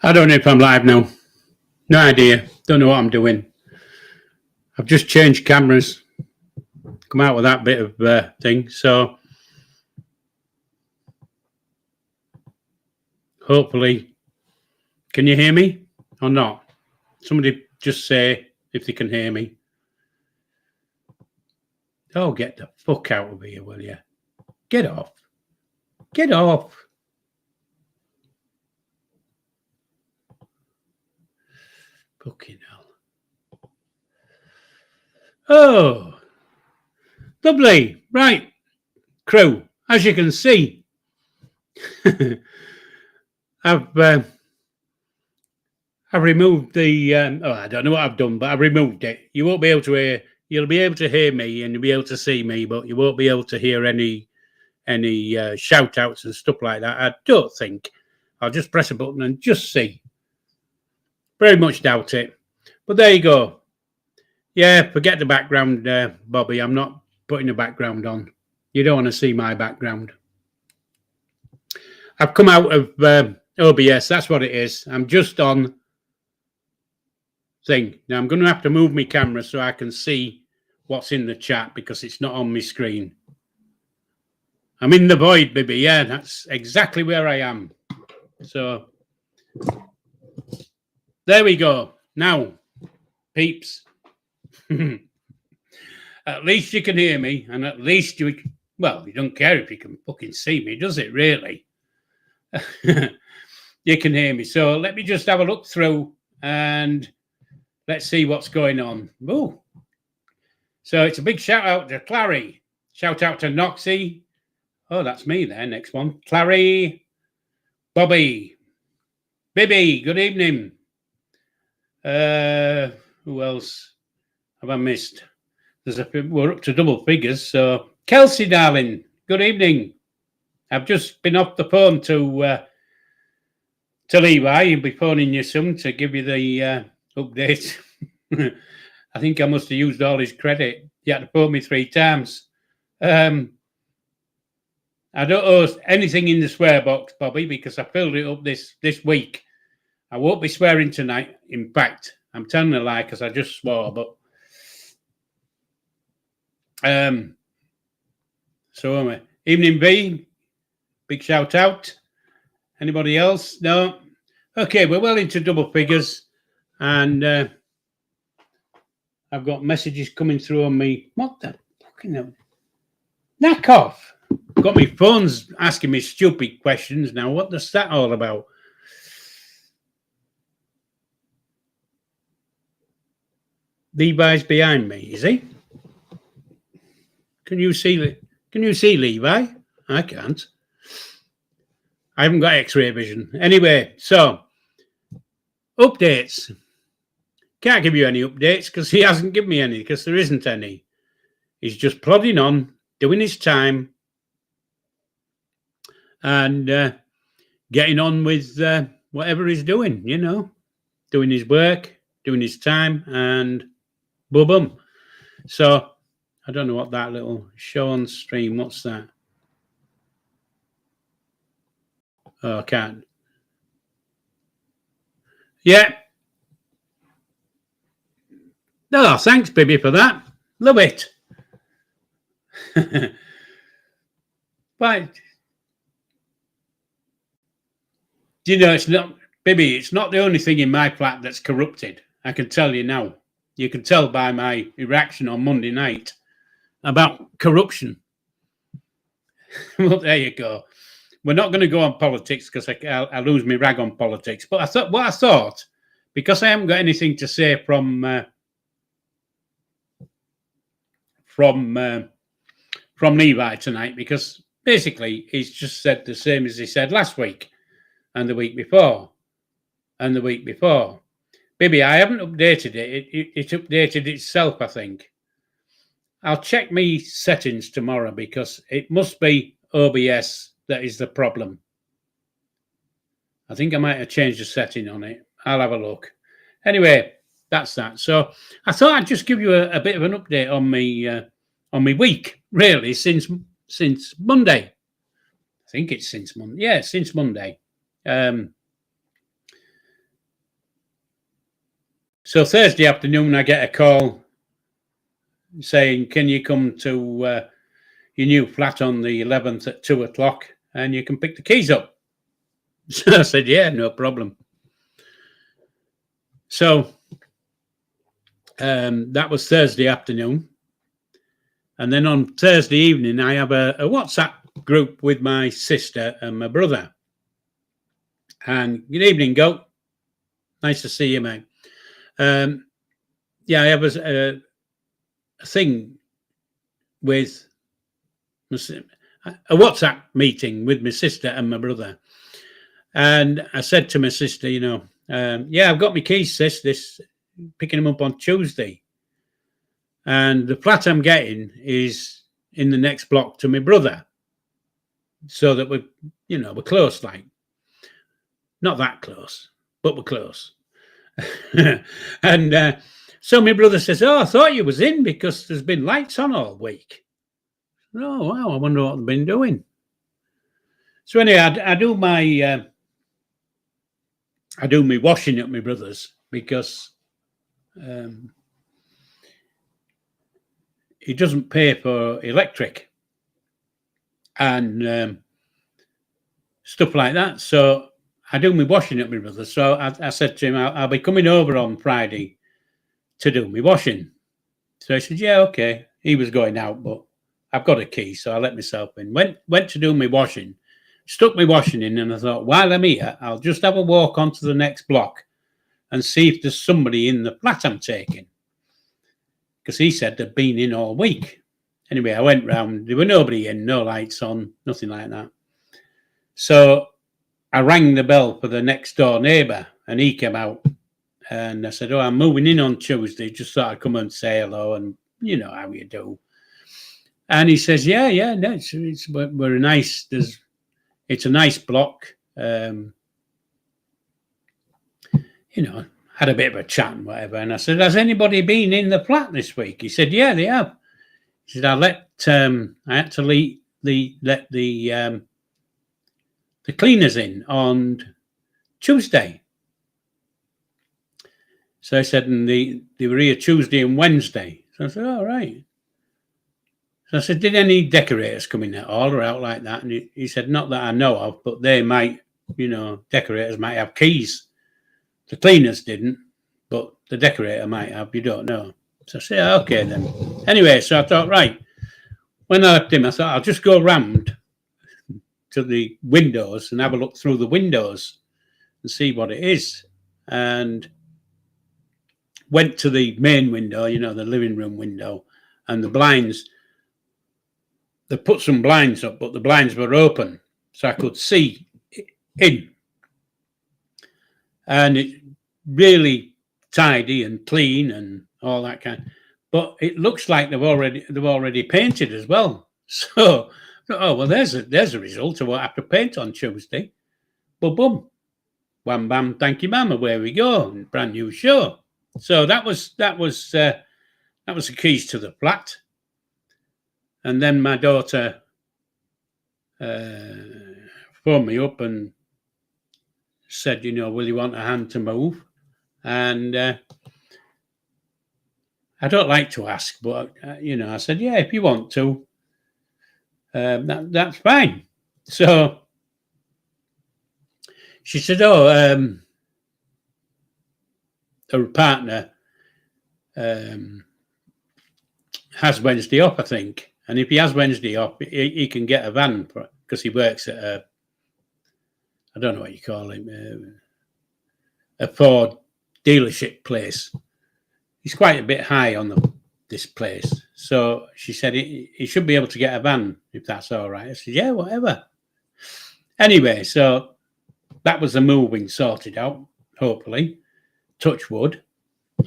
I don't know if I'm live now. No idea. Don't know what I'm doing. I've just changed cameras. Come out with that bit of thing. So hopefully, can you hear me or not? Somebody just say if they can hear me. Oh, get the fuck out of here, will you? Get off. Get off. Fucking hell. Oh, lovely. Right, crew. As you can see, I've removed the. I don't know what I've done, but I've removed it. You won't be able to hear. You'll be able to hear me and you'll be able to see me, but you won't be able to hear any shout outs and stuff like that. I don't think. I'll just press a button and just see. Very much doubt it. But there you go. Yeah, forget the background, Bobby. I'm not putting a background on. You don't want to see my background. I've come out of OBS. That's what it is. I'm just on thing. Now I'm going to have to move my camera so I can see what's in the chat because it's not on my screen. I'm in the void, baby. Yeah, that's exactly where I am. So there we go. Now, peeps, at least you can hear me, and at least you don't care if you can fucking see me, does it really? You can hear me. So let me just have a look through and let's see what's going on. Oh, so it's a big shout out to Clary. Shout out to Noxie. Oh, that's me there. Next one. Clary. Bobby. Bibby. Good evening. Who else have I missed? We're up to double figures. So Kelsey, darling. Good evening. I've just been off the phone to Levi. You'll be phoning you soon to give you the update. I think I must have used all his credit. He had to phone me 3 times. I don't owe anything in the swear box, Bobby, because I filled it up this week. I won't be swearing tonight. In fact, I'm telling a lie because I just swore. But so evening, V. Big shout out. Anybody else? No. Okay, we're well into double figures, and I've got messages coming through on me. What the fucking hell? Knack off. Got my phones asking me stupid questions now. What is that all about? Levi's behind me, is he? Can you see Levi? I can't. I haven't got X-ray vision. Anyway, so updates. Can't give you any updates because he hasn't given me any because there isn't any. He's just plodding on, doing his time, and getting on with whatever he's doing, doing his work, doing his time, and boom. So I don't know what that little show on stream, what's that? Oh, I can't. Yeah. Oh, thanks, baby, for that. Love it. But it's not, baby, it's not the only thing in my flat that's corrupted. I can tell you now. You can tell by my reaction on Monday night about corruption. Well, there you go. We're not going to go on politics because I lose my rag on politics. But I thought, because I haven't got anything to say from Levi tonight, because basically he's just said the same as he said last week and the week before and the week before. Baby, I haven't updated it. It updated itself, I think. I'll check my settings tomorrow because it must be OBS that is the problem. I think I might have changed the setting on it. I'll have a look. Anyway, that's that. So I thought I'd just give you a bit of an update on my week, really, since Monday. I think it's since Monday. Yeah, since Monday. So Thursday afternoon, I get a call saying, "Can you come to your new flat on the 11th at 2 o'clock, and you can pick the keys up?" So I said, "Yeah, no problem." So that was Thursday afternoon. And then on Thursday evening, I have a WhatsApp group with my sister and my brother. And good evening, Goat. Nice to see you, mate. Yeah, I have a thing with a WhatsApp meeting with my sister and my brother. And I said to my sister, yeah, I've got my keys, sis, picking them up on Tuesday. And the flat I'm getting is in the next block to my brother. So that we're close, like. Not that close, but we're close. And so my brother says, "Oh, I thought you was in because there's been lights on all week." Oh, wow, I wonder what they've been doing. So anyway, I do my washing at my brother's because he doesn't pay for electric and stuff like that. So I do my washing at my brother's. So I said to him, I'll be coming over on Friday to do my washing. So he said, "Yeah, okay." He was going out, but I've got a key, so I let myself in. Went to do my washing, stuck my washing in, and I thought, while I'm here, I'll just have a walk onto the next block and see if there's somebody in the flat I'm taking. Because he said they'd been in all week. Anyway, I went round. There were nobody in, no lights on, nothing like that. So I rang the bell for the next door neighbour, and he came out. And I said, "Oh, I'm moving in on Tuesday. Just thought I'd come and say hello, and you know how you do." And he says, "Yeah, no, we're a nice. It's a nice block. Had a bit of a chat and whatever." And I said, "Has anybody been in the flat this week?" He said, "Yeah, they have." He said, I had to let the cleaners in on Tuesday." So I said, "And they were here Tuesday and Wednesday." So I said, "All right." So I said, "Did any decorators come in at all or out like that?" And he said, "Not that I know of, but they might, decorators might have keys. The cleaners didn't, but the decorator might have, you don't know." So I said, "Okay then." Anyway, so I thought, right, when I left him, I thought, I'll just go round to the windows and have a look through the windows and see what it is. And went to the main window, the living room window, and the blinds, they put some blinds up, but the blinds were open, so I could see in. And it's really tidy and clean and all that kind. But it looks like they've already painted as well. So, oh well, there's a result of what I have to paint on Tuesday. Boom, boom, wham, bam, thank you, ma'am. Away we go, brand new show. So that was the keys to the flat. And then my daughter phoned me up and said, "Will you want a hand to move?" And I don't like to ask, but I said, "Yeah, if you want to, that's fine." So she said, "Oh, her partner has Wednesday off, I think, and if he has Wednesday off, he can get a van because he works at I don't know what you call him, a Ford dealership place. He's quite a bit high on this place." So she said he should be able to get a van if that's all right. I said, "Yeah, whatever." Anyway, so that was the moving sorted out, hopefully. Touch wood.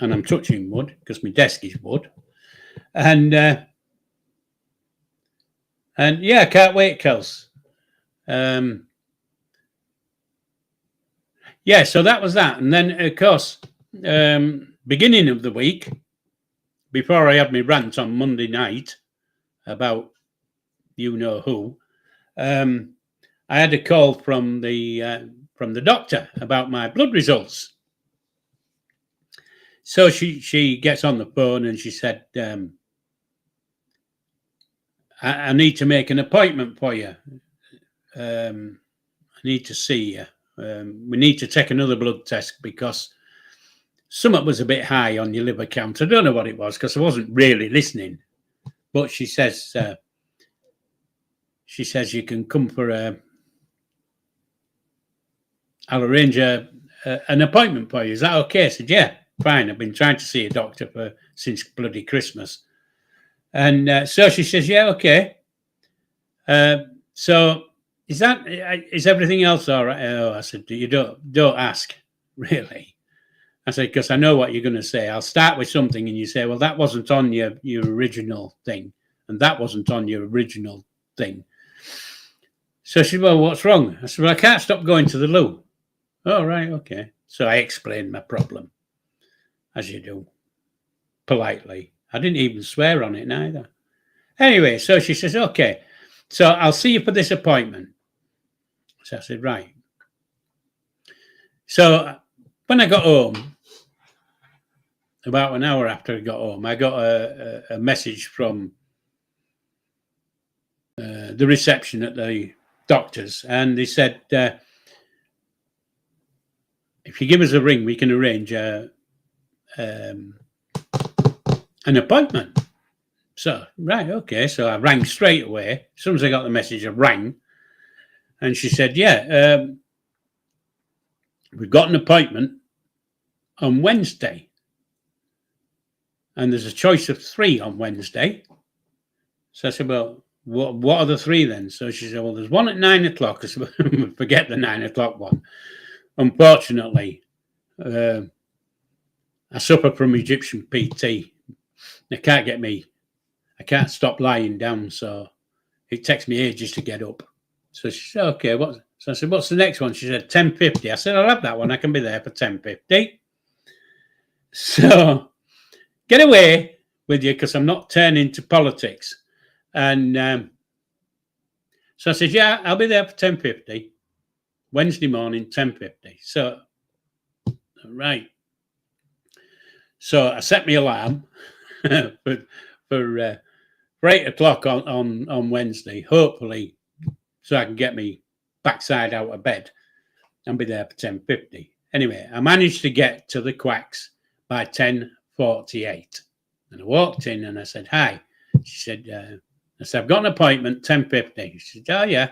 And I'm touching wood because my desk is wood. And yeah, I can't wait, Kels. Yeah, so that was that. And then, of course, beginning of the week, before I had my rant on Monday night about who, I had a call from the doctor about my blood results. So she gets on the phone and she said, I need to make an appointment for you. I need to see you. We need to take another blood test because something was a bit high on your liver count. I don't know what it was because I wasn't really listening. But she says you can come for I'll arrange an appointment for you. Is that okay? I said, yeah, fine. I've been trying to see a doctor since bloody Christmas. And so she says, yeah, okay. So is everything else all right? Oh, I said, you don't ask, really. I said, because I know what you're going to say. I'll start with something and you say, well, that wasn't on your original thing. And that wasn't on your original thing. So she said, well, what's wrong? I said, well, I can't stop going to the loo. Oh, right, okay. So I explained my problem, as you do, politely. I didn't even swear on it neither. Anyway, so she says, okay, so I'll see you for this appointment. So I said, right. So when I got home, about an hour after I got home, I got a message from the reception at the doctor's, and they said, if you give us a ring, we can arrange an appointment. So, right, okay. So I rang straight away. As soon as I got the message, I rang. And she said, yeah, we've got an appointment on Wednesday. And there's a choice of 3 on Wednesday. So I said, well, what are the 3 then? So she said, well, there's one at 9 o'clock. I said, forget the 9 o'clock one. Unfortunately, I suffer from Egyptian PT. I can't stop lying down, so it takes me ages to get up. So she said, okay, so I said, what's the next one? She said, 10:50. I said, I'll have that one. I can be there for 10:50. So get away with you because I'm not turning to politics. And so I said, yeah, I'll be there for 10:50. Wednesday morning, 10:50. So, right. So I set my alarm for 8 o'clock on Wednesday, hopefully, so I can get me backside out of bed and be there for 10:50. Anyway, I managed to get to the Quacks by 10:48. And I walked in and I said, hi. She said, I said, I've got an appointment, 10:50. She said, oh, yeah,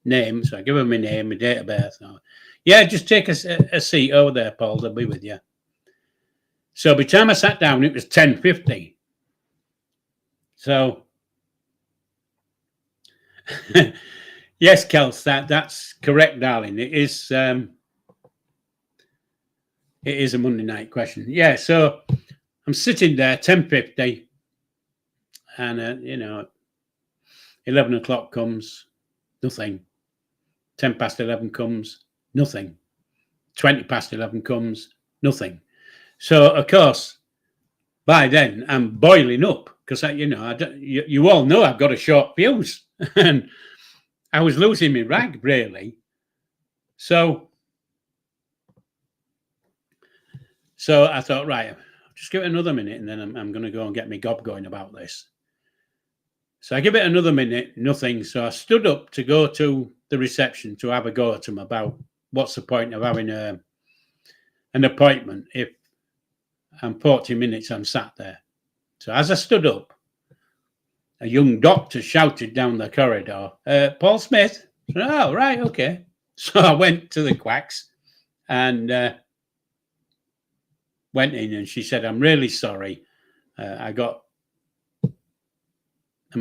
name. So I give her my name, my date of birth. Yeah, just take a seat over there, Paul. They'll be with you. So by the time I sat down, it was 10:50. So, yes, Kels, that's correct, darling. It is a Monday night question. Yeah, so I'm sitting there, 10:50, and 11 o'clock comes, nothing. 11 comes, nothing. 11 comes, nothing. So, of course, by then I'm boiling up because you all know I've got a short fuse, and I was losing my rag really. So I thought, right, just give it another minute, and then I'm going to go and get my gob going about this. So I give it another minute, nothing. So I stood up to go to the reception to have a go at them about what's the point of having an appointment if I'm 40 minutes I'm sat there. So as I stood up, a young doctor shouted down the corridor, Paul Smith. Oh, right, okay. So I went to the Quacks and went in, and she said, I'm really sorry. I'm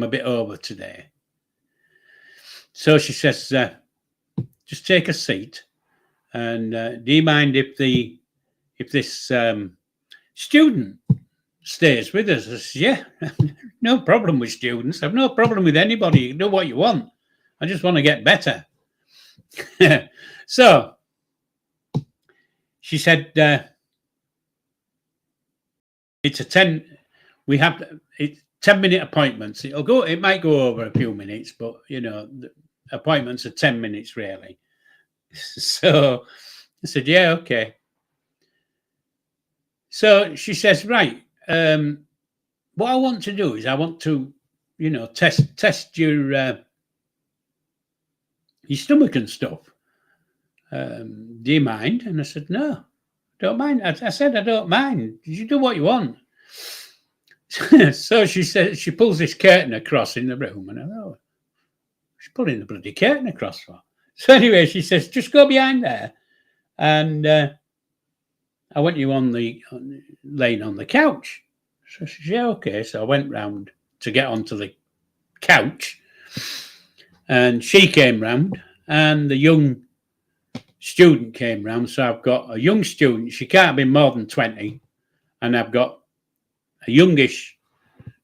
a bit over today. So she says, just take a seat. And do you mind if this student stays with us? I said, yeah, no problem with students. I've no problem with anybody. You can do what you want. I just want to get better. So she said, it's 10-minute appointments. It might go over a few minutes, but the appointments are 10 minutes really. So I said, yeah, okay. So she says, right, what I want to do is I want to, test your stomach and stuff. Do you mind? And I said, no, don't mind. I said, I don't mind. You do what you want. So she says, she pulls this curtain across in the room, and I know she's pulling the bloody curtain across for. So anyway, she says, just go behind there, and I want you laying on the couch. So she said, yeah, okay. So I went round to get onto the couch, and she came round, and the young student came round. So I've got a young student, she can't be more than 20, and I've got a youngish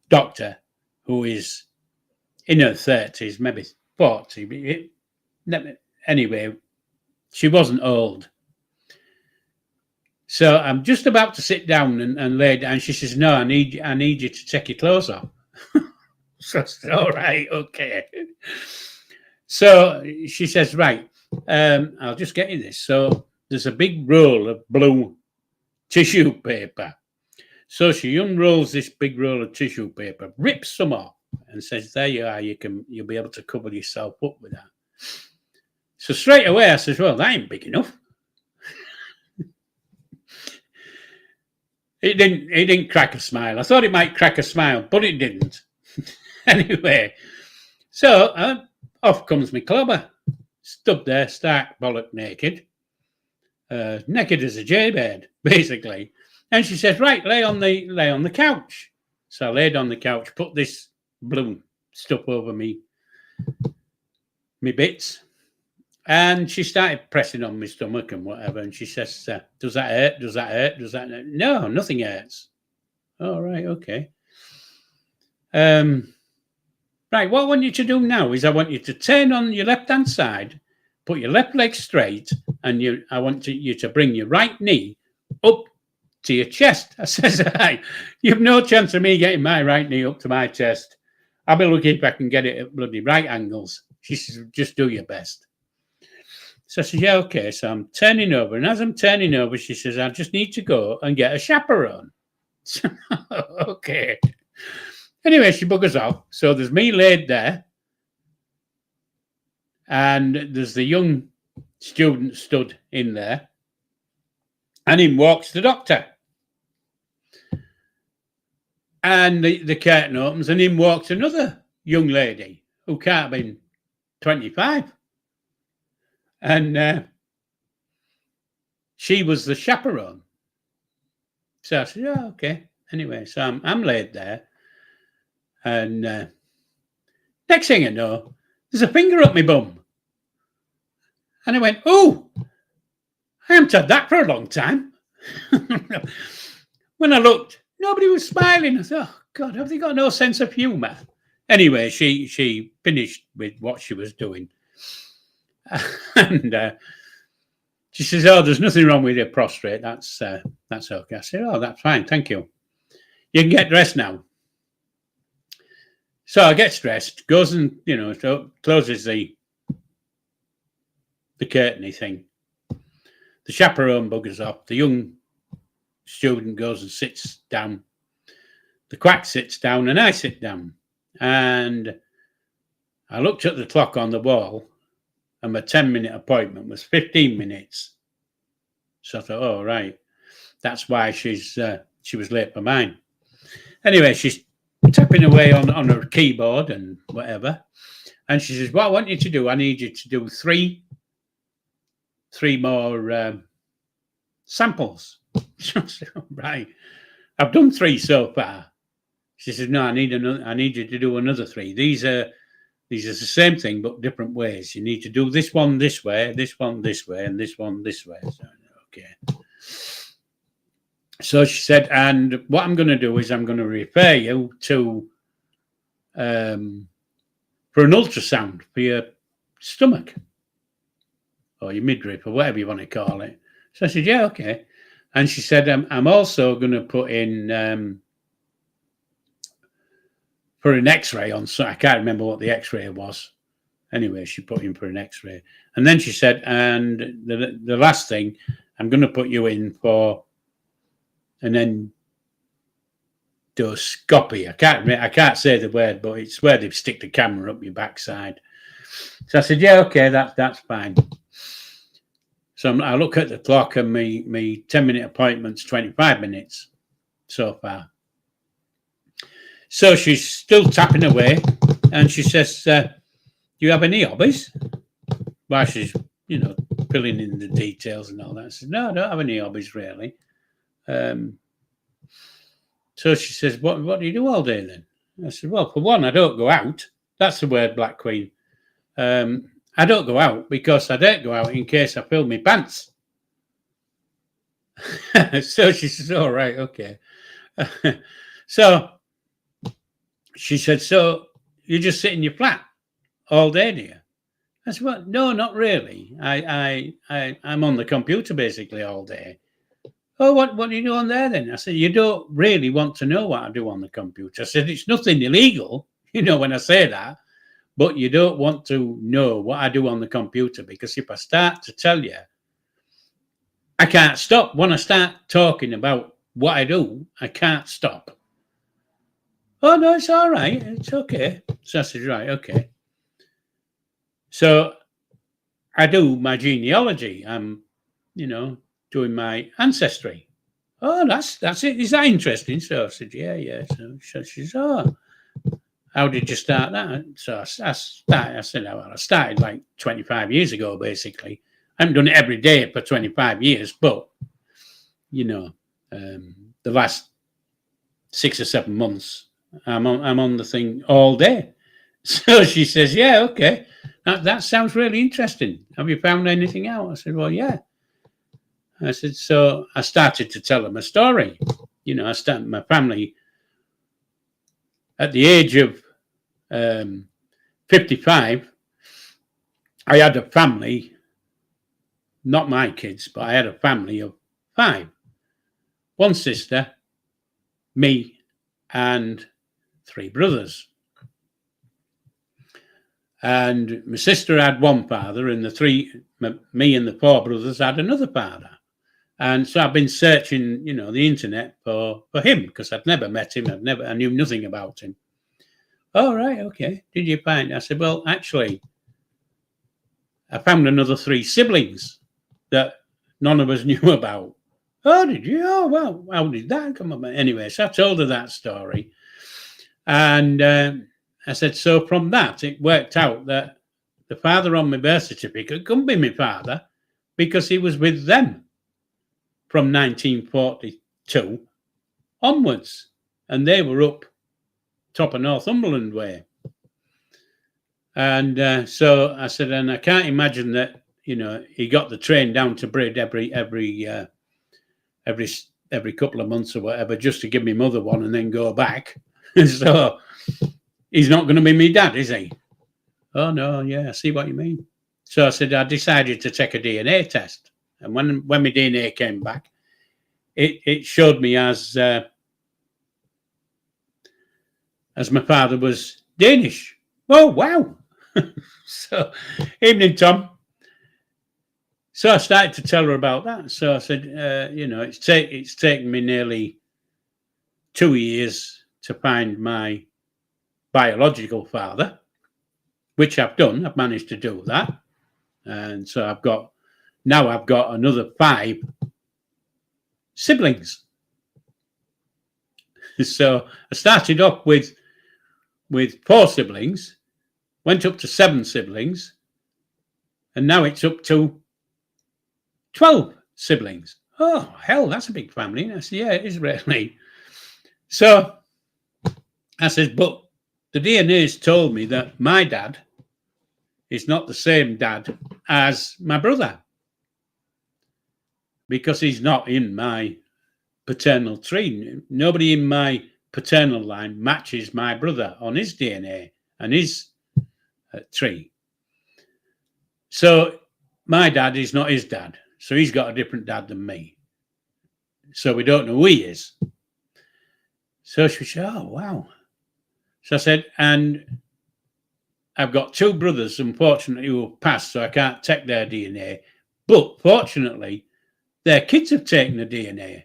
doctor who is in her 30s, maybe 40. Anyway, she wasn't old. So I'm just about to sit down and lay down. She says, no, I need you to take your clothes off. So I said, all right, okay. So she says, right, I'll just get you this. So there's a big roll of blue tissue paper. So she unrolls this big roll of tissue paper, rips some off, and says, there you are, you'll be able to cover yourself up with that. So straight away I says, well, that ain't big enough. It didn't crack a smile. I thought it might crack a smile, but it didn't. Anyway, so off comes my clubber. Stood there, stark bollock naked. Naked as a jaybird, basically. And she says, right, lay on the couch. So I laid on the couch, put this blue stuff over me bits. And she started pressing on my stomach and whatever. And she says, does that hurt? Does that hurt? Does that hurt? No, nothing hurts. All right, okay. Right, what I want you to do now is I want you to turn on your left-hand side, put your left leg straight, and I want you to bring your right knee up to your chest. I says, hey, you have no chance of me getting my right knee up to my chest. I'll be lucky if I can get it at bloody right angles. She says, just do your best. So I said, yeah, okay. So I'm turning over. And as I'm turning over, she says, I just need to go and get a chaperone. So, okay. Anyway, she buggers off. So there's me laid there. And there's the young student stood in there. And in walks the doctor. And the curtain opens, and in walks another young lady who can't have been 25. And she was the chaperone. So I said, yeah, okay. Anyway, so I'm laid there. And next thing I know, there's a finger up my bum. And I went, oh, I haven't had that for a long time. When I looked, nobody was smiling. I thought, oh, God, have they got no sense of humour? Anyway, she finished with what she was doing. And she says, oh, there's nothing wrong with your prostrate. That's okay. I said, oh, that's fine. Thank you. You can get dressed now. So I get dressed, goes and, so closes the curtainy thing. The chaperone buggers off. The young student goes and sits down. The quack sits down and I sit down. And I looked at the clock on the wall and my 10-minute appointment was 15 minutes. So I thought, oh, right. That's why she was late for mine. Anyway, she's tapping away on her keyboard and whatever. And she says, what I want you to do, I need you to do three more samples. Right. I've done 3 so far. She says, no, I need you to do another 3. These are the same thing, but different ways. You need to do this one this way, this one this way, and this one this way. So, okay. So she said, and what I'm going to do is I'm going to refer you to for an ultrasound for your stomach or your midriff or whatever you want to call it. So I said, yeah, okay. And she said, I'm also going to put in for an X-ray on. So I can't remember what the X-ray was. Anyway, she put in for an X-ray. And then she said, and the last thing, I'm going to put you in for and then endoscopy. I can't say the word, but it's where they stick the camera up your backside. So I said, yeah, okay, that's fine. So I look at the clock, and my 10-minute appointment's 25 minutes so far. So she's still tapping away, and she says, do you have any hobbies? While she's, filling in the details and all that. I said, no, I don't have any hobbies, really. So she says, what do you do all day then? I said, well, for one, I don't go out. That's the word, Black Queen. I don't go out because I don't go out in case I fill my pants. So she says, all right, okay. So she said, so you just sit in your flat all day, do you? I said, well, no, not really. I'm on the computer basically all day. Oh, what are you doing there then? I said, you don't really want to know what I do on the computer. I said, it's nothing illegal, when I say that, but you don't want to know what I do on the computer, because if I start to tell you, I can't stop. When I start talking about what I do, I can't stop. Oh, no, it's all right. It's okay. So I said, right, okay. So I do my genealogy. I'm, doing my ancestry. Oh, that's it. Is that interesting? So I said, yeah. So she says, oh, how did you start that? So I started like 25 years ago, basically. I haven't done it every day for 25 years, but, the last 6 or 7 months, I'm on the thing all day. So she says, yeah, okay. That sounds really interesting. Have you found anything out? I said, well, yeah. I said, so I started to tell them a story. I started my family at the age of 55. I had a family, not my kids, but I had a family of 5. 1 sister, me, and 3 brothers. And my sister had 1 father, and me and the 4 brothers had another father. And so I've been searching, the internet for him, because I'd never met him. I knew nothing about him. Oh, right, okay. Did you find it? I said, well, actually, I found another 3 siblings that none of us knew about. Oh, did you? Oh, well, how did that come about? Anyway, so I told her that story. And I said, so from that, it worked out that the father on my birth certificate couldn't be my father, because he was with them from 1942 onwards, and they were up top of Northumberland way. And so I said, and I can't imagine that he got the train down to Brid every couple of months or whatever, just to give me mother one and then go back. So he's not going to be me dad, is he? Oh no, yeah, I see what you mean. So I said, I decided to take a DNA test. And when my DNA came back, it showed me as my father was Danish. Oh, wow. So, evening, Tom. So I started to tell her about that. So I said, it's taken me nearly 2 years to find my biological father, which I've done. I've managed to do that. And so I've got another 5 siblings. So I started off with 4 siblings, went up to 7 siblings, and now it's up to 12 siblings. Oh, hell, that's a big family. And I said, yeah, it is really. So I said, but the DNA's told me that my dad is not the same dad as my brother, because he's not in my paternal tree. Nobody in my paternal line matches my brother on his DNA and his tree. So my dad is not his dad. So he's got a different dad than me. So we don't know who he is. So she said, oh, wow. So I said, and I've got 2 brothers, unfortunately, who have passed, so I can't take their DNA. But fortunately, their kids have taken the DNA.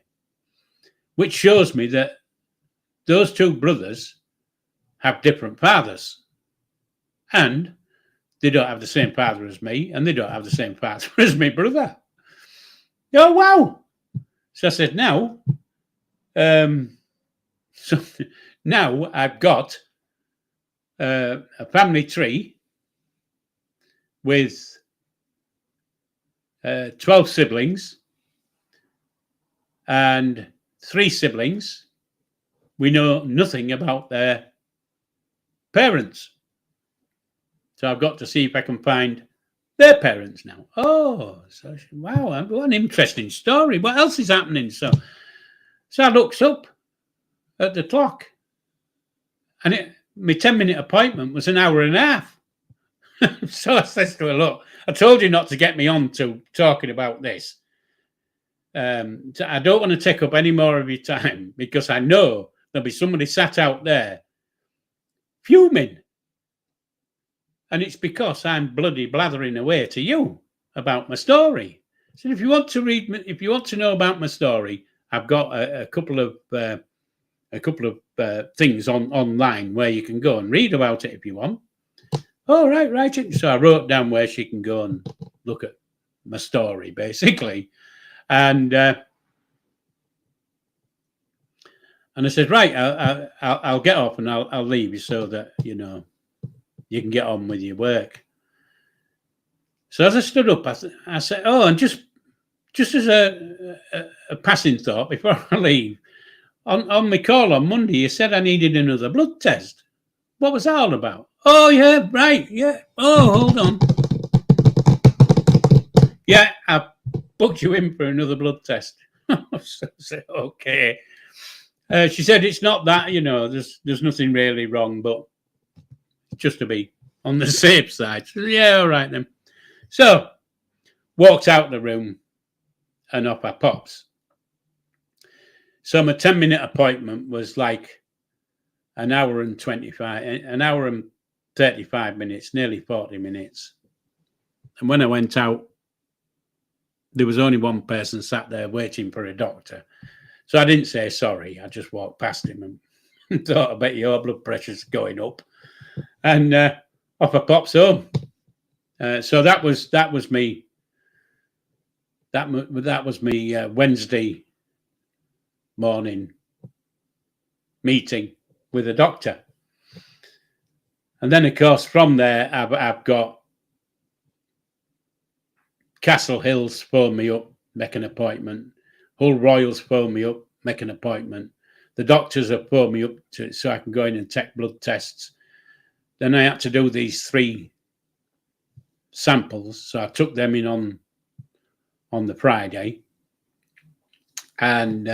which shows me that those two brothers have different fathers, and they don't have the same father as me, and they don't have the same father as my brother. Oh, wow. So I said, now, so now I've got a family tree with 12 siblings, and 3 siblings, we know nothing about their parents. So I've got to see if I can find their parents now. Oh, so wow, what an interesting story. What else is happening? So I looked up at the clock, and my 10-minute appointment was an hour and a half. So I said to her, look, I told you not to get me on to talking about this. I don't want to take up any more of your time, because I know there'll be somebody sat out there fuming. And it's because I'm bloody blathering away to you about my story. So if you want to know about my story, I've got a couple of things online where you can go and read about it if you want. Oh, right. So I wrote down where she can go and look at my story, basically. And I said, right, I'll get off and I'll leave you so that, you can get on with your work. So as I stood up, I said, oh, and just as a passing thought before I leave, on my call on Monday, you said I needed another blood test. What was that all about? Oh, yeah, right, yeah. Oh, hold on. Yeah, I booked you in for another blood test. So I said, okay. She said, it's not that, there's nothing really wrong, but just to be on the safe side. So, yeah, all right then. So, walked out the room and off I pops. So my 10-minute appointment was like an hour and 35 minutes, nearly 40 minutes. And when I went out, there was only one person sat there waiting for a doctor. So I didn't say sorry. I just walked past him and thought, I bet your blood pressure's going up. And off I pops home. So that was me. That was me Wednesday morning meeting with a doctor. And then, of course, from there, I've got Castle Hills phone me up, make an appointment. Hull Royals phone me up, make an appointment. The doctors have phoned me up so I can go in and take blood tests. Then I had to do these 3 samples. So I took them in on the Friday. And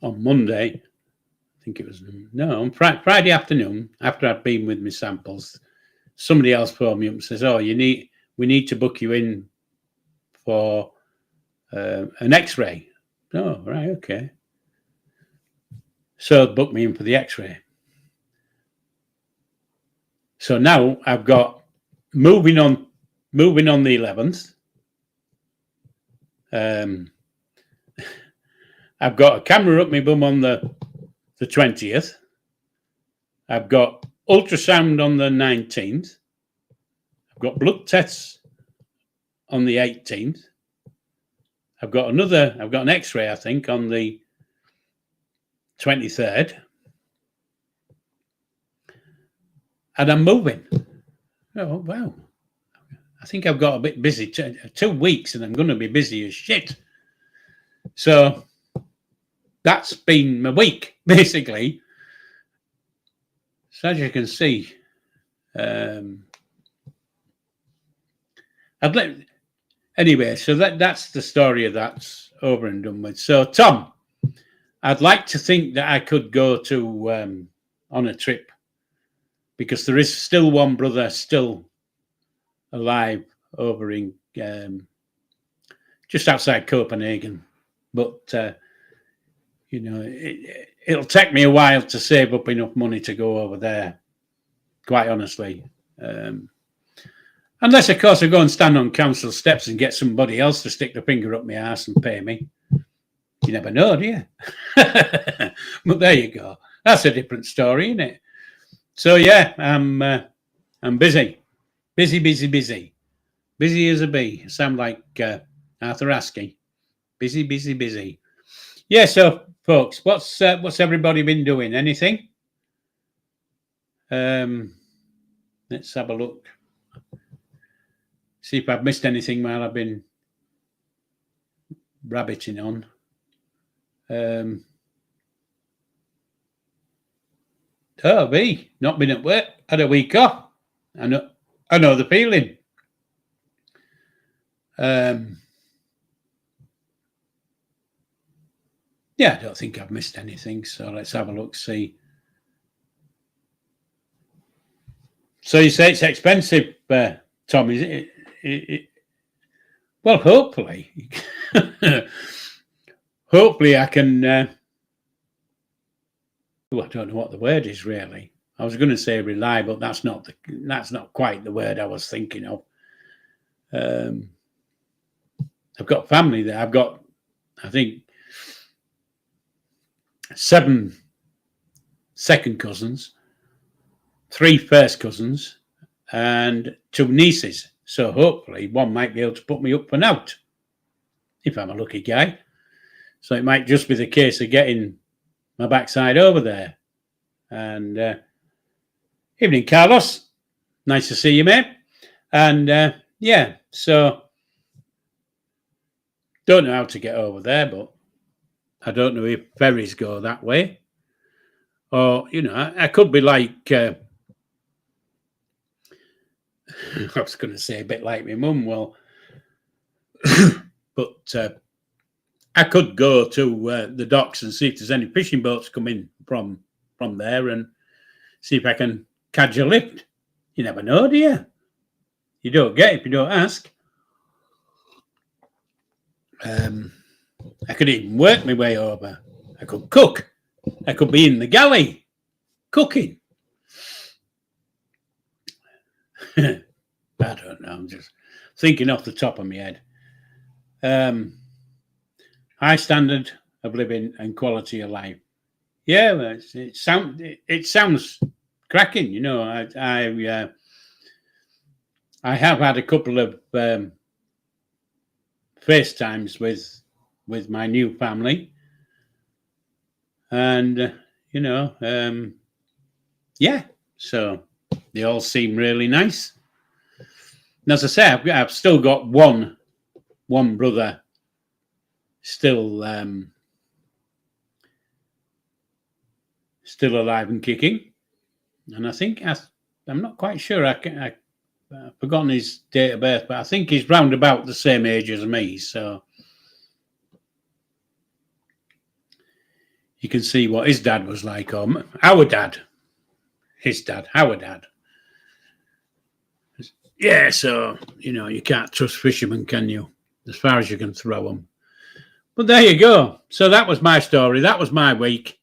on Monday, I think it was, on Friday afternoon, after I'd been with my samples, somebody else phoned me up and says, oh, we need to book you in for an X-ray. Oh, right, okay. So book me in for the X-ray. So now I've got moving on the 11th. I've got a camera up my bum on the 20th. I've got ultrasound on the 19th. I've got blood tests on the 18th. I've got an X-ray, I think, on the 23rd. And I'm moving. Oh, wow. I think I've got a bit busy. 2 weeks and I'm going to be busy as shit. So that's been my week, basically. So as you can see, anyway, so that's the story of that's over and done with. So, Tom, I'd like to think that I could go to on a trip, because there is still one brother still alive over in just outside Copenhagen. But, it'll take me a while to save up enough money to go over there, quite honestly. Unless, of course, I go and stand on council steps and get somebody else to stick the finger up my arse and pay me. You never know, do you? But there you go. That's a different story, isn't it? So yeah, I'm busy. Busy, busy, busy. Busy as a bee. Sound like Arthur Askey. Busy, busy, busy. Yeah, so folks, what's everybody been doing? Anything? Let's have a look. See if I've missed anything while I've been rabbiting on. Me, not been at work. Had a week off. I know the feeling. Yeah, I don't think I've missed anything. So let's have a look, see. So you say it's expensive, Tom, is it? Well, hopefully. Hopefully I can... I don't know what the word is, really. I was going to say rely, but that's not quite the word I was thinking of. I've got family there. I've got, I think, 7 second cousins, 3 first cousins, and 2 nieces. So hopefully one might be able to put me up for naught, if I'm a lucky guy. So it might just be the case of getting my backside over there. And evening, Carlos. Nice to see you, mate. And yeah, so don't know how to get over there, but I don't know if ferries go that way. Or, I could be like, I was going to say a bit like my mum, well, but I could go to the docks and see if there's any fishing boats coming from there and see if I can catch a lift. You never know, do you? You don't get it if you don't ask. I could even work my way over. I could cook. I could be in the galley cooking. I don't know. I'm just thinking off the top of my head. High standard of living and quality of life. Yeah, it sounds cracking. I have had a couple of FaceTimes with my new family, and yeah, so they all seem really nice. And as I say, I've still got one brother still alive and kicking, and I think I'm not quite sure. I've forgotten his date of birth, but I think he's round about the same age as me. So you can see what his dad was like, or our dad, our dad. Yeah, so you can't trust fishermen, can you? As far as you can throw them. But there you go. So that was my story. That was my week.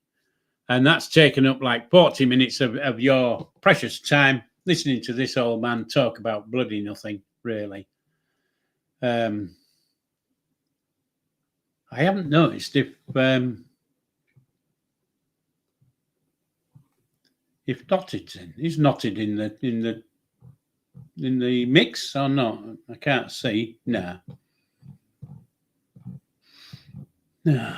And that's taken up like 40 minutes of your precious time listening to this old man talk about bloody nothing, really. I haven't noticed if Knotted's in. Is Knotted in the mix or not? I can't see. No. No.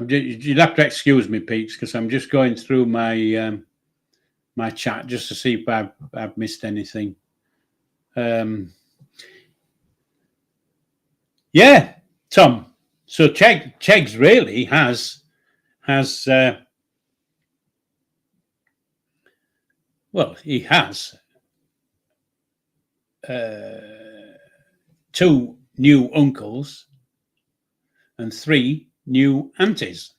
You'd have to excuse me, Pete, because I'm just going through my my chat just to see if I've missed anything. Yeah, Tom. So Chegs really has well, he has 2 new uncles and 3 new aunties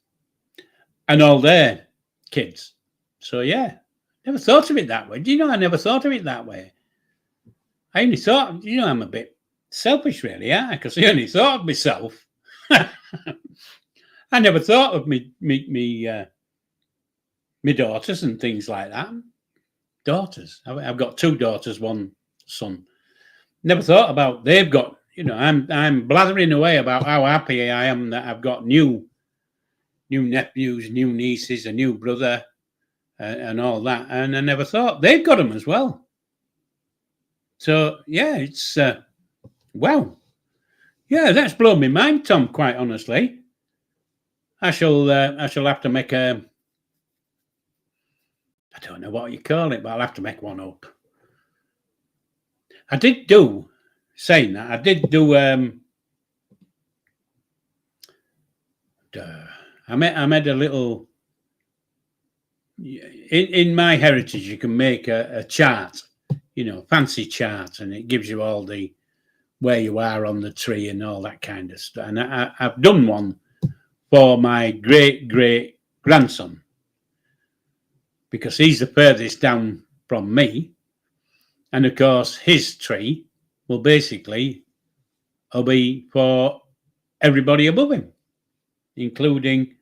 and all their kids. So yeah, never thought of it that way. Do you know, I never thought of it that way. I only thought, I'm a bit selfish, really, yeah, because I only thought of myself. I never thought of me daughters and things like that. daughters. I've got 2 daughters, 1 son. Never thought about they've got. I'm blathering away about how happy I am that I've got new nephews, new nieces, a new brother, and all that. And I never thought they've got them as well. So yeah, it's wow. Yeah, that's blown my mind, Tom. Quite honestly, I shall have to make a. I don't know what you call it, but I'll have to make one up. I did do saying that. I did do. I made a little. In my heritage, you can make a chart, fancy chart, and it gives you all the where you are on the tree and all that kind of stuff. And I've done one for my great grandson because he's the furthest down from me, and of course his tree will basically be for everybody above him, including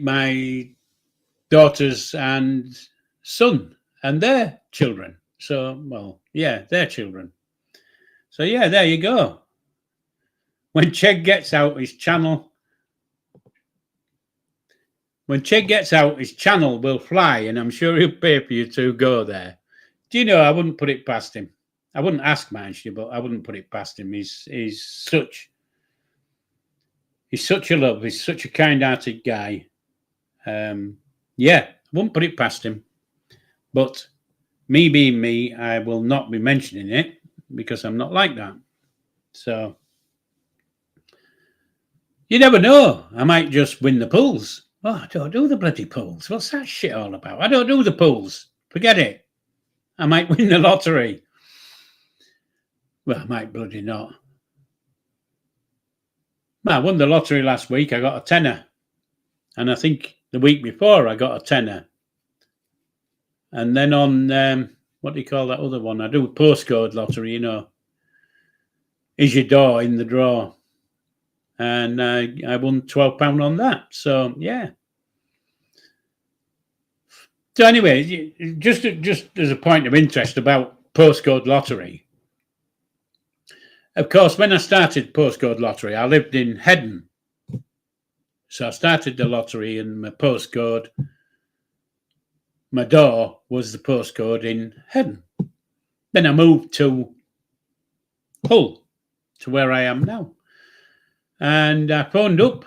my daughters and son and their children. So, well, yeah, their children. So, yeah, there you go. When Chegg gets out his channel, his channel will fly, and I'm sure he'll pay for you to go there. Do you know, I wouldn't put it past him. I wouldn't ask Manchi, but I wouldn't put it past him. He's such a love. He's such a kind-hearted guy. Yeah, I wouldn't put it past him. But me being me, I will not be mentioning it because I'm not like that. So you never know. I might just win the pools. Oh, I don't do the bloody pools. What's that shit all about? I don't do the pools. Forget it. I might win the lottery. Well, I might bloody not. I won the lottery last week. I got a tenner. And I think the week before I got a tenner. And then on, what do you call that other one? I do a postcode lottery, Is your door in the draw? And I won £12 on that. So, yeah. So anyway, just as a point of interest about postcode lottery. Of course, when I started postcode lottery, I lived in Headon. So I started the lottery and my postcode, my door was the postcode in Headon. Then I moved to Hull, to where I am now. And I phoned up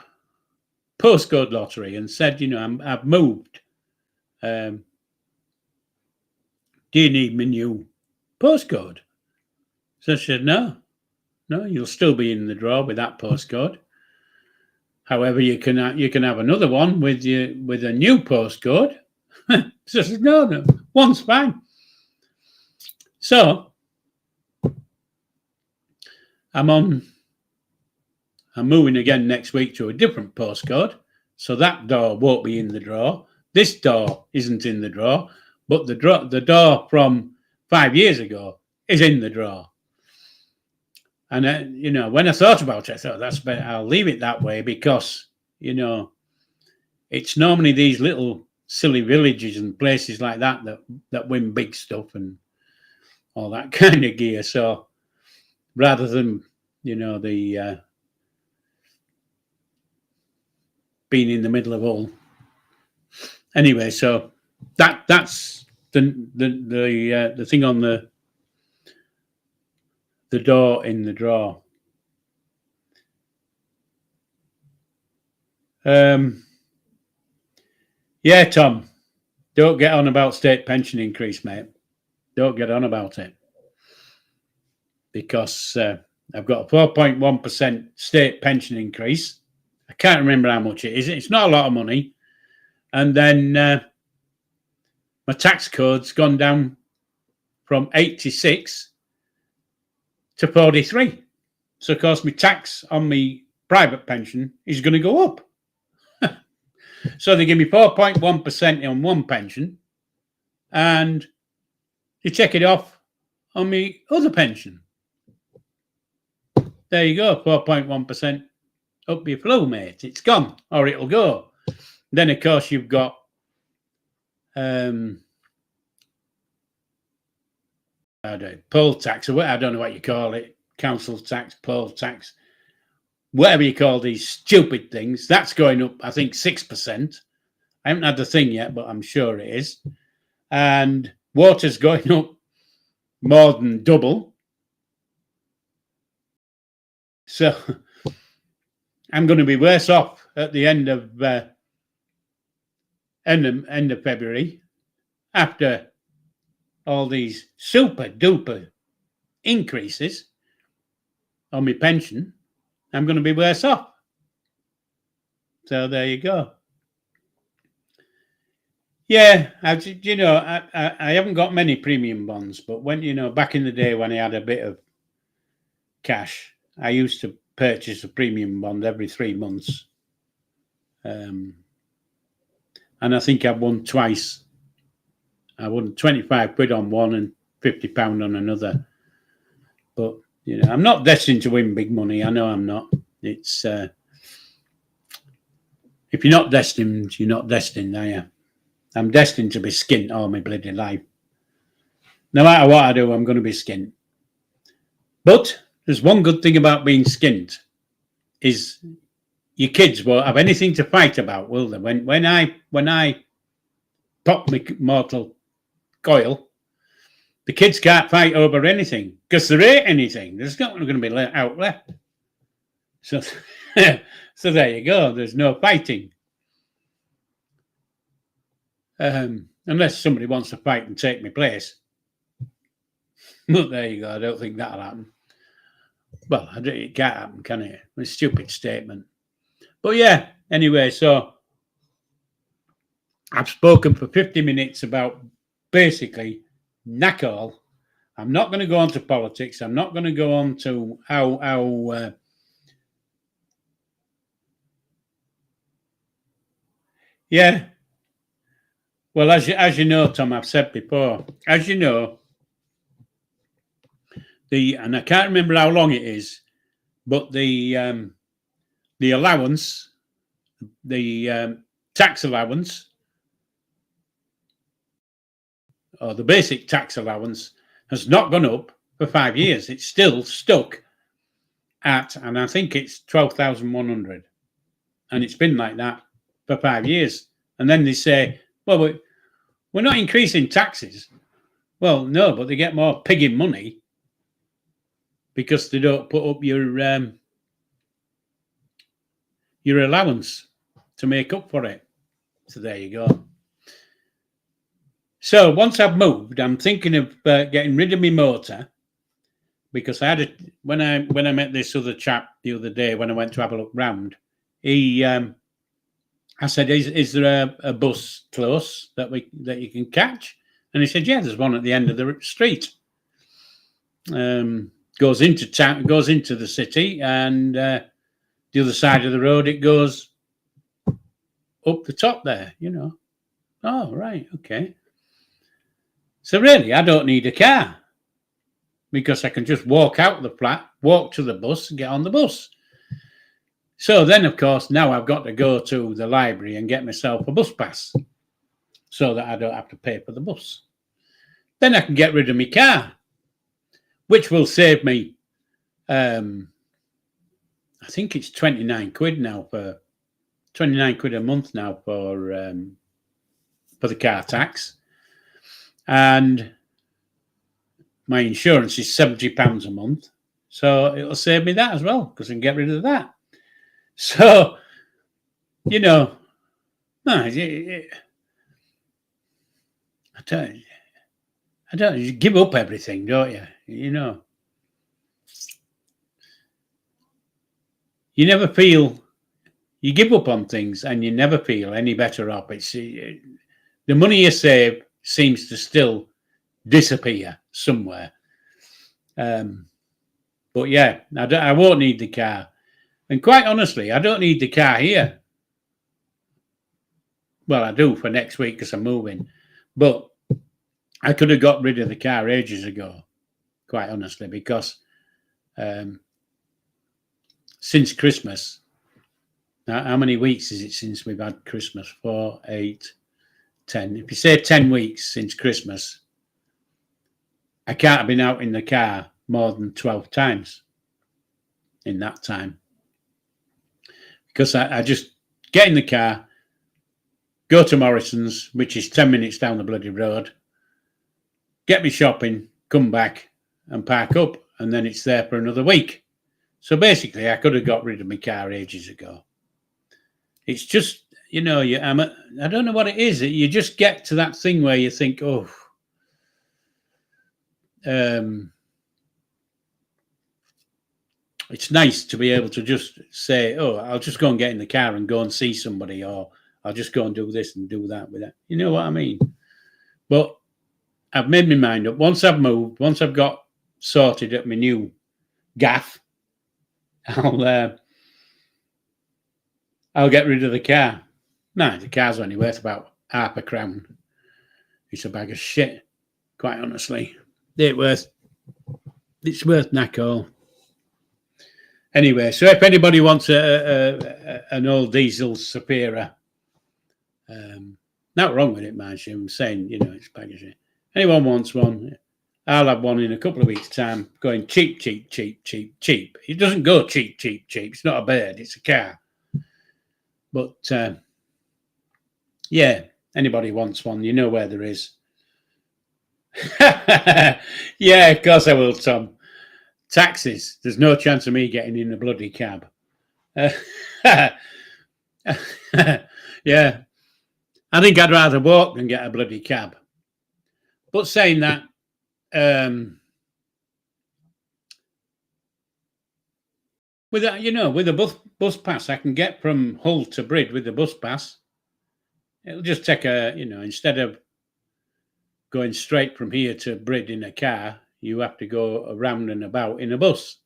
postcode lottery and said, I've moved. Do you need my new postcode? So she said, no, you'll still be in the draw with that postcode. However, you can have another one with a new postcode. So I said, no, one's fine. So I'm moving again next week to a different postcode. So that door won't be in the draw. This door isn't in the draw, but the door from 5 years ago is in the draw. And, when I thought about it, I thought that's better. I'll leave it that way because, it's normally these little silly villages and places like that win big stuff and all that kind of gear. So rather than, the being in the middle of all. Anyway, so that's the thing on the door in the draw. Yeah, Tom, don't get on about state pension increase, mate. Don't get on about it. Because I've got a 4.1% state pension increase. I can't remember how much it is. It's not a lot of money. And then my tax code's gone down from 86 to 43. So, of course, my tax on my private pension is going to go up. So they give me 4.1% on one pension and they check it off on my other pension. there you go, 4.1% up your flue, mate. It's gone, or it'll go. Then, of course, you've got poll tax, or I don't know what you call it, council tax, poll tax, whatever you call these stupid things. That's going up, I think, 6%. I haven't had the thing yet, but I'm sure it is. And water's going up more than double. So I'm going to be worse off at the end of February after all these super duper increases on my pension. I'm going to be worse off. So there you go. Yeah, I haven't got many premium bonds, but when, back in the day when I had a bit of cash, I used to purchase a premium bond every 3 months. And I think I've won twice. I won 25 quid on one and £50 on another. But, I'm not destined to win big money. I know I'm not. It's, if you're not destined, you're not destined, are you? I'm destined to be skint all my bloody life. No matter what I do, I'm going to be skint. But there's one good thing about being skint is your kids won't have anything to fight about, will they? When I pop my mortal coil, the kids can't fight over anything because there ain't anything. There's not going to be out left. So, so there you go. There's no fighting. Unless somebody wants to fight and take my place. But there you go. I don't think that'll happen. Well, it can't happen, can it? It's a stupid statement. But yeah, anyway, so I've spoken for 50 minutes about basically knack all. I'm not going to go on to politics. I'm not going to go on to how yeah. Well, as you know, Tom, I've said before, as you know, and I can't remember how long it is, but the allowance, the tax allowance, or the basic tax allowance, has not gone up for 5 years. It's still stuck at, and I think it's 12,100, and it's been like that for 5 years. And then they say, well, we're not increasing taxes. Well, no, but they get more pigging money because they don't put up your allowance to make up for it. So there you go. So once I've moved, I'm thinking of getting rid of my motor because I had when I met this other chap the other day when I went to have a look round. I said, "Is there a bus close that you can catch?" And he said, "Yeah, there's one at the end of the street. Goes into town, goes into the city, and the other side of the road it goes up the top there. Oh, right, okay. So really, I don't need a car because I can just walk out the flat, walk to the bus, and get on the bus." So then, of course, now I've got to go to the library and get myself a bus pass so that I don't have to pay for the bus. Then I can get rid of my car, which will save me, I think it's 29 quid now for 29 quid a month now for the car tax. And my insurance is £70 a month. So it'll save me that as well because I can get rid of that. So, I don't, you give up everything, don't you? You never feel, you give up on things and you never feel any better off. It's the money you save seems to still disappear somewhere. But yeah, I won't need the car. And quite honestly, I don't need the car here. Well, I do for next week because I'm moving. But I could have got rid of the car ages ago, quite honestly, because since Christmas. Now, how many weeks is it since we've had Christmas? 4, 8, 10. If you say 10 weeks since Christmas, I can't have been out in the car more than 12 times in that time. Because I just get in the car, go to Morrison's, which is 10 minutes down the bloody road, get me shopping, come back and park up, and then it's there for another week. So basically, I could have got rid of my car ages ago. It's just, you know, I don't know what it is. You just get to that thing where you think, oh, it's nice to be able to just say, oh, I'll just go and get in the car and go and see somebody, or I'll just go and do this and do that with it. You know what I mean? But I've made my mind up. Once I've moved, once I've got sorted at my new gaff, I'll get rid of the car. No, the car's only worth about £5. It's a bag of shit, quite honestly. It's worth knack all. Anyway, so if anybody wants an old diesel Supera, not wrong with it, mind you. I'm saying, you know, it's a bag of shit. Anyone wants one, I'll have one in a couple of weeks' time, going cheap, cheap, cheap, cheap, cheap. It doesn't go cheap, cheap, cheap. It's not a bird, it's a car. But, yeah, anybody wants one, you know where there is. Yeah, of course I will, Tom. Taxis. There's no chance of me getting in a bloody cab. Yeah. I think I'd rather walk than get a bloody cab. But saying that, with a bus pass, I can get from Hull to Brid with the bus pass. It'll just take instead of going straight from here to Brid in a car, you have to go around and about in a bus.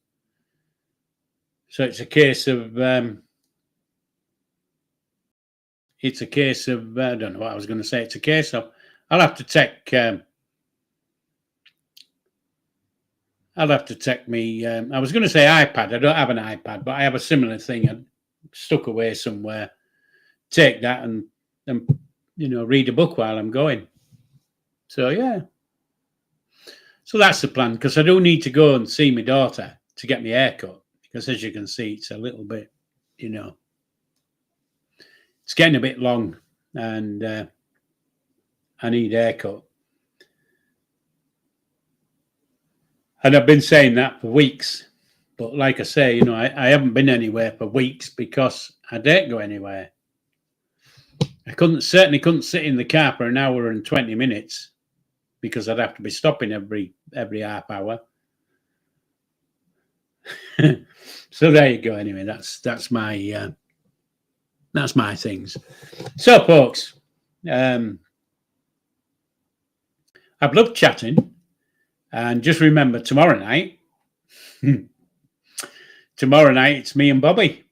So it's a case of, I don't know what I was going to say. It's a case of, I'll have to take me, I was going to say iPad. I don't have an iPad, but I have a similar thing. I stuck away somewhere. Take that and read a book while I'm going. So, yeah. So that's the plan, because I do need to go and see my daughter to get my hair cut, because as you can see, it's a little bit, it's getting a bit long, and I need a haircut. And I've been saying that for weeks, but like I say, I haven't been anywhere for weeks because I don't go anywhere. I certainly couldn't sit in the car for an hour and 20 minutes. Because I'd have to be stopping every half hour. So there you go. Anyway, that's my things. So, folks, I've loved chatting, and just remember tomorrow night. Tomorrow night it's me and Bobby,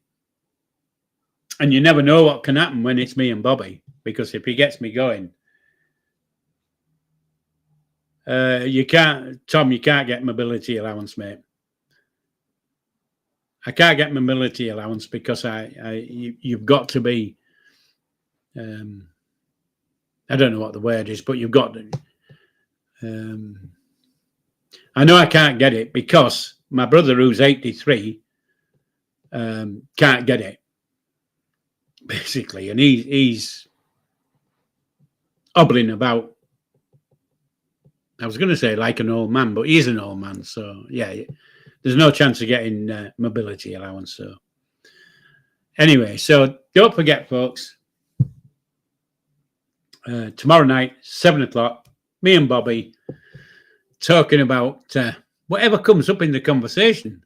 and you never know what can happen when it's me and Bobby, because if he gets me going. You can't get mobility allowance, mate. I can't get mobility allowance because you've got to be, I don't know what the word is, but you've got to, I know I can't get it because my brother, who's 83, can't get it, basically, and he's hobbling about. I was going to say like an old man, but he's an old man. So, yeah, there's no chance of getting mobility allowance. So, anyway, so don't forget, folks, tomorrow night, 7 o'clock, me and Bobby talking about whatever comes up in the conversation.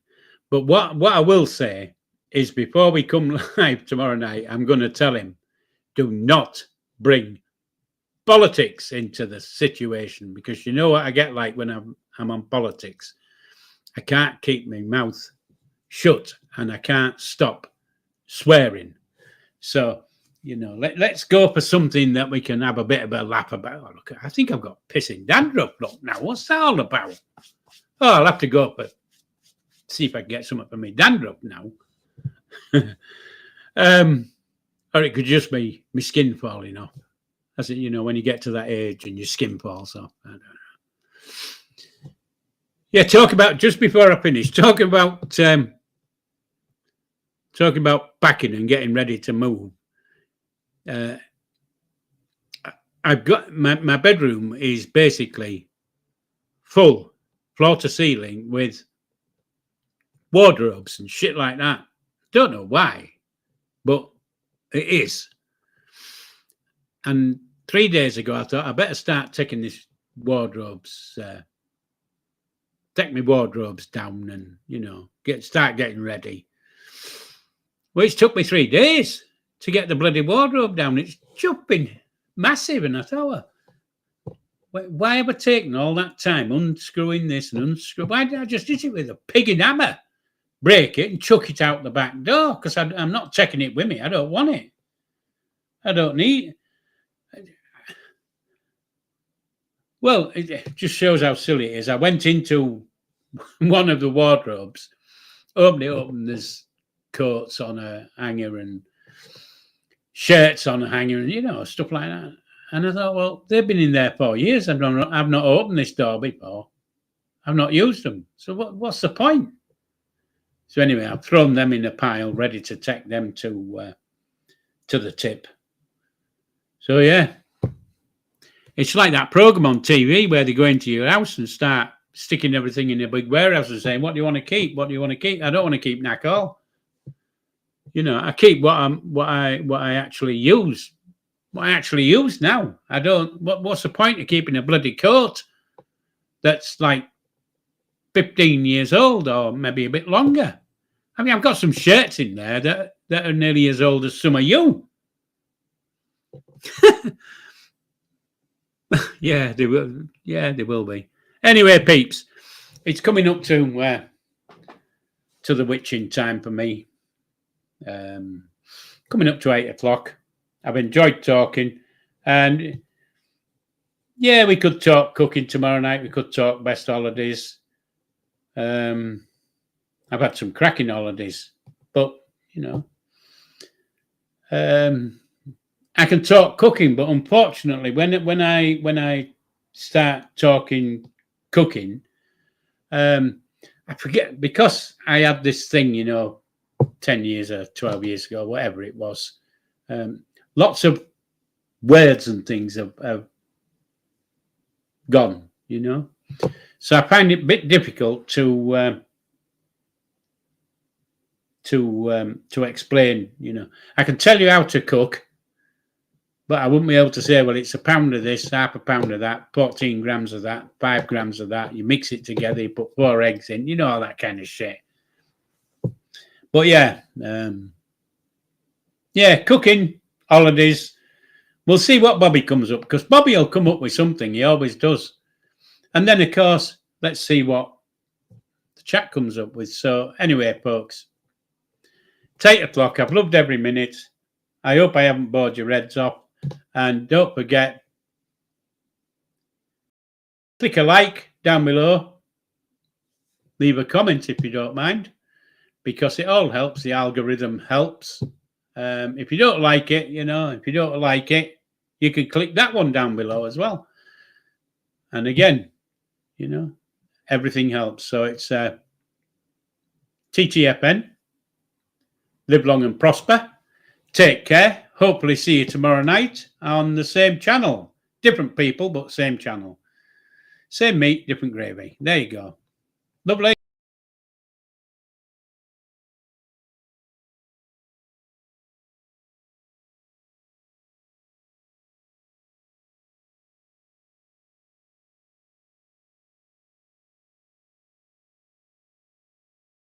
But what I will say is before we come live tomorrow night, I'm going to tell him, do not bring politics into the situation, because you know what I get like when I'm on politics. I can't keep my mouth shut and I can't stop swearing. So, let's go for something that we can have a bit of a laugh about. Oh, look, I think I've got pissing dandruff. Look now, what's that all about? Oh, I'll have to go up and see if I can get something for me dandruff now. Or it could just be my skin falling off. As it, when you get to that age and your skin falls off. I don't know. Yeah, talk about, just before I finish, talking about packing and getting ready to move. I've got my bedroom is basically full, floor to ceiling, with wardrobes and shit like that. Don't know why, but it is. And 3 days ago, I thought I better start taking this wardrobes, take my wardrobes down, and start getting ready. Well, it's took me 3 days to get the bloody wardrobe down. It's jumping massive, and I thought, why have I taken all that time unscrewing this and unscrewing? Why did I just hit it with a pigging hammer, break it, and chuck it out the back door? Because I'm not taking it with me. I don't want it. I don't need it. Well, it just shows how silly it is. I went into one of the wardrobes, opened it up, and there's coats on a hanger and shirts on a hanger and, stuff like that. And I thought, well, they've been in there for years. I've not opened this door before. I've not used them. So what's the point? So anyway, I've thrown them in a pile, ready to take them to the tip. So, yeah. It's like that program on TV where they go into your house and start sticking everything in a big warehouse and saying, what do you want to keep? What do you want to keep? I don't want to keep knack all. I keep what I actually use. What I actually use now. I don't. What's the point of keeping a bloody coat that's like 15 years old or maybe a bit longer? I mean, I've got some shirts in there that are nearly as old as some of you. Yeah, they will. Yeah, they will be. Anyway, peeps, it's coming up to the witching time for me. Coming up to 8 o'clock. I've enjoyed talking, and yeah, we could talk cooking tomorrow night. We could talk best holidays. I've had some cracking holidays, but I can talk cooking, but unfortunately, when I start talking cooking, I forget, because I had this thing, 10 years or 12 years ago, whatever it was. Lots of words and things have gone, So I find it a bit difficult to explain, I can tell you how to cook, but I wouldn't be able to say, well, it's a pound of this, half a pound of that, 14 grams of that, 5 grams of that. You mix it together, you put 4 eggs in, all that kind of shit. But yeah, cooking, holidays. We'll see what Bobby comes up, because Bobby will come up with something. He always does. And then, of course, let's see what the chat comes up with. So anyway, folks, it's 8 o'clock. I've loved every minute. I hope I haven't bored your heads off. And don't forget, click a like down below. Leave a comment if you don't mind, because it all helps. The algorithm helps. If you don't like it, you can click that one down below as well. And again, everything helps. So it's TTFN. Live long and prosper. Take care. Hopefully see you tomorrow night on the same channel. Different people, but same channel. Same meat, different gravy. There you go. Lovely.